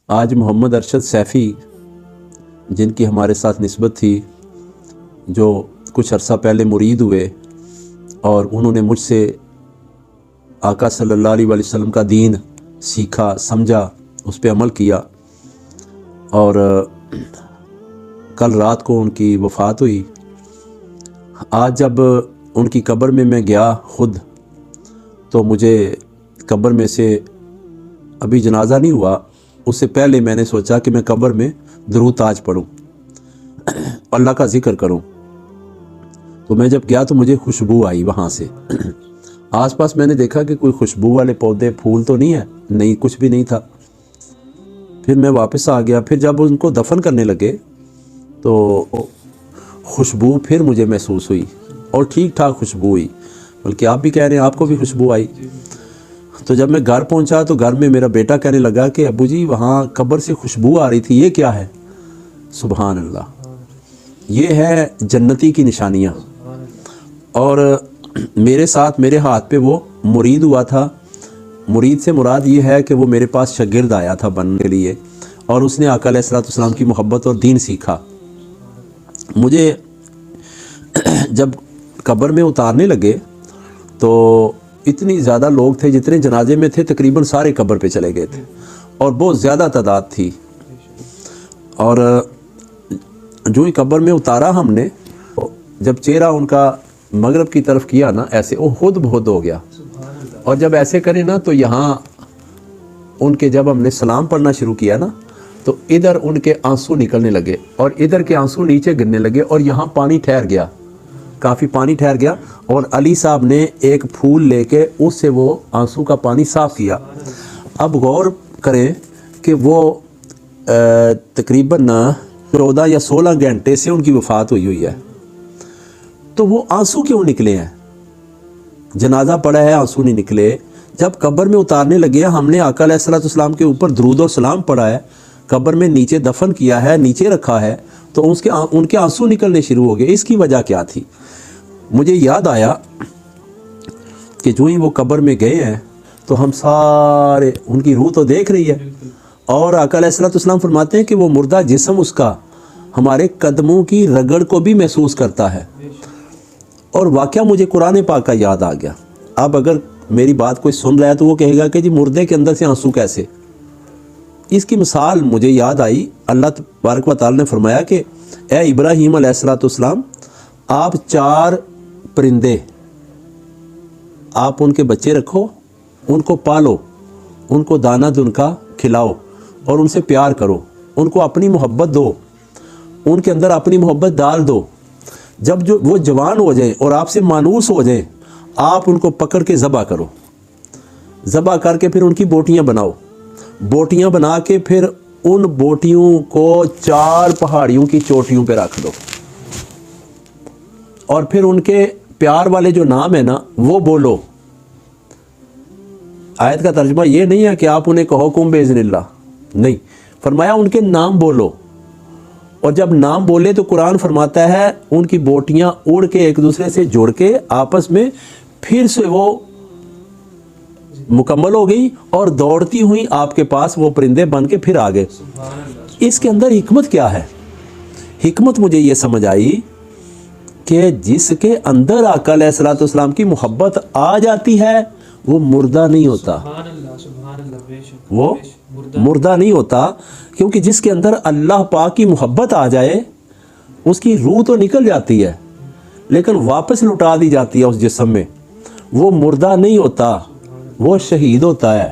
آج محمد ارشد سیفی جن کی ہمارے ساتھ نسبت تھی، جو کچھ عرصہ پہلے مرید ہوئے اور انہوں نے مجھ سے آقا صلی اللہ علیہ وسلم کا دین سیکھا، سمجھا، اس پہ عمل کیا، اور کل رات کو ان کی وفات ہوئی۔ آج جب ان کی قبر میں میں گیا خود، تو مجھے قبر میں سے ابھی جنازہ نہیں ہوا، اس سے پہلے میں نے سوچا کہ میں قبر میں درود تاج پڑھوں، اللہ کا ذکر کروں۔ تو میں جب گیا تو مجھے خوشبو آئی وہاں سے۔ آس پاس میں نے دیکھا کہ کوئی خوشبو والے پودے پھول تو نہیں ہے، نہیں، کچھ بھی نہیں تھا۔ پھر میں واپس آ گیا۔ پھر جب ان کو دفن کرنے لگے تو خوشبو پھر مجھے محسوس ہوئی، اور ٹھیک ٹھاک خوشبو ہوئی، بلکہ آپ بھی کہہ رہے ہیں آپ کو بھی خوشبو آئی۔ تو جب میں گھر پہنچا تو گھر میں میرا بیٹا کہنے لگا کہ ابو جی وہاں قبر سے خوشبو آ رہی تھی، یہ کیا ہے؟ سبحان اللہ، یہ ہے جنتی کی نشانیاں۔ اور میرے ساتھ میرے ہاتھ پہ وہ مرید ہوا تھا۔ مرید سے مراد یہ ہے کہ وہ میرے پاس شاگرد آیا تھا بننے کے لیے، اور اس نے آقا علیہ السلام کی محبت اور دین سیکھا۔ مجھے جب قبر میں اتارنے لگے تو اتنی زیادہ لوگ تھے، جتنے جنازے میں تھے تقریباً سارے قبر پہ چلے گئے تھے، اور بہت زیادہ تعداد تھی۔ اور جو ہی قبر میں اتارا ہم نے، جب چہرہ ان کا مغرب کی طرف کیا نا، ایسے وہ خود بہت ہو گیا، اور جب ایسے کرے نا تو یہاں ان کے جب ہم نے سلام پڑھنا شروع کیا نا تو ادھر ان کے آنسو نکلنے لگے، اور ادھر کے آنسو نیچے گرنے لگے، اور یہاں پانی ٹھہر گیا، کافی پانی ٹھہر گیا، اور علی صاحب نے ایک پھول لے کے اس سے وہ آنسو کا پانی صاف کیا۔ اب غور کریں کہ وہ تقریباً 14 یا 16 گھنٹے سے ان کی وفات ہوئی ہے، تو وہ آنسو کیوں نکلے ہیں؟ جنازہ پڑا ہے، آنسو نہیں نکلے۔ جب قبر میں اتارنے لگے ہم نے آقا علیہ السلام کے اوپر درود و سلام پڑھا ہے، قبر میں نیچے دفن کیا ہے، نیچے رکھا ہے، تو ان کے آنسو نکلنے شروع ہو گئے۔ اس کی وجہ کیا تھی؟ مجھے یاد آیا کہ جو ہی وہ قبر میں گئے ہیں تو ہم سارے، ان کی روح تو دیکھ رہی ہے، اور آقا علیہ السلام فرماتے ہیں کہ وہ مردہ جسم اس کا ہمارے قدموں کی رگڑ کو بھی محسوس کرتا ہے۔ اور واقعہ مجھے قرآن پاک کا یاد آ گیا۔ اب اگر میری بات کوئی سن رہا ہے تو وہ کہے گا کہ جی مردے کے اندر سے آنسو کیسے؟ اس کی مثال مجھے یاد آئی، اللہ تبارک و تعالی نے فرمایا کہ اے ابراہیم علیہ السلام، آپ 4 پرندے، آپ ان کے بچے رکھو، ان کو پالو، ان کو دانہ دن کا کھلاؤ، اور ان سے پیار کرو، ان کو اپنی محبت دو، ان کے اندر اپنی محبت ڈال دو۔ جب وہ جوان ہو جائیں اور آپ سے مانوس ہو جائیں، آپ ان کو پکڑ کے ذبح کرو، ذبح کر کے پھر ان کی بوٹیاں بناؤ، بوٹیاں بنا کے پھر ان بوٹیوں کو 4 پہاڑیوں کی چوٹیوں پہ رکھ دو، اور پھر ان کے پیار والے جو نام ہے نا وہ بولو۔ آیت کا ترجمہ یہ نہیں ہے کہ آپ انہیں کہو کم باذن اللہ، نہیں، فرمایا ان کے نام بولو، اور جب نام بولے تو قرآن فرماتا ہے ان کی بوٹیاں اڑ کے ایک دوسرے سے جڑ کے آپس میں پھر سے وہ مکمل ہو گئی، اور دوڑتی ہوئی آپ کے پاس وہ پرندے بن کے پھر آ گئے۔ اس کے اندر حکمت کیا ہے؟ حکمت مجھے یہ سمجھ آئی کہ جس کے اندر آقا علیہ السلام کی محبت آ جاتی ہے وہ مردہ نہیں ہوتا، وہ مردہ نہیں ہوتا، کیونکہ جس کے اندر اللہ پاک کی محبت آ جائے اس کی روح تو نکل جاتی ہے لیکن واپس لٹا دی جاتی ہے اس جسم میں، وہ مردہ نہیں ہوتا، وہ شہید ہوتا ہے،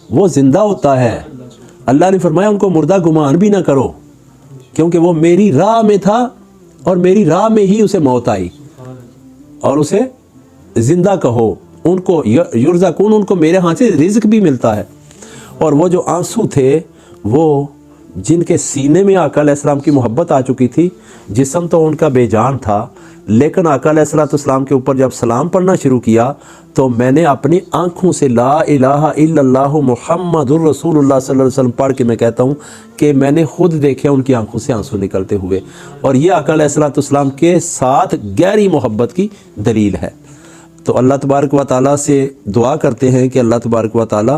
وہ زندہ ہوتا ہے۔ اللہ نے فرمایا ان کو مردہ گمان بھی نہ کرو، کیونکہ وہ میری راہ میں تھا اور میری راہ میں ہی اسے موت آئی، اور اسے زندہ کہو، ان کو یرزقون، ان کو میرے ہاں سے رزق بھی ملتا ہے۔ اور وہ جو آنسو تھے وہ جن کے سینے میں آقا علیہ السلام کی محبت آ چکی تھی، جسم تو ان کا بے جان تھا، لیکن آقا علیہ السلام کے اوپر جب سلام پڑھنا شروع کیا تو میں نے اپنی آنکھوں سے لا الہ الا اللہ محمد الرسول اللہ صلی اللہ علیہ وسلم پڑھ کے میں کہتا ہوں کہ میں نے خود دیکھے ان کی آنکھوں سے آنسو نکلتے ہوئے، اور یہ آقا علیہ السلام کے ساتھ گہری محبت کی دلیل ہے۔ تو اللہ تبارک و تعالیٰ سے دعا کرتے ہیں کہ اللہ تبارک و تعالیٰ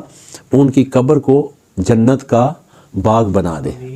ان کی قبر کو جنت کا باغ بنا دے۔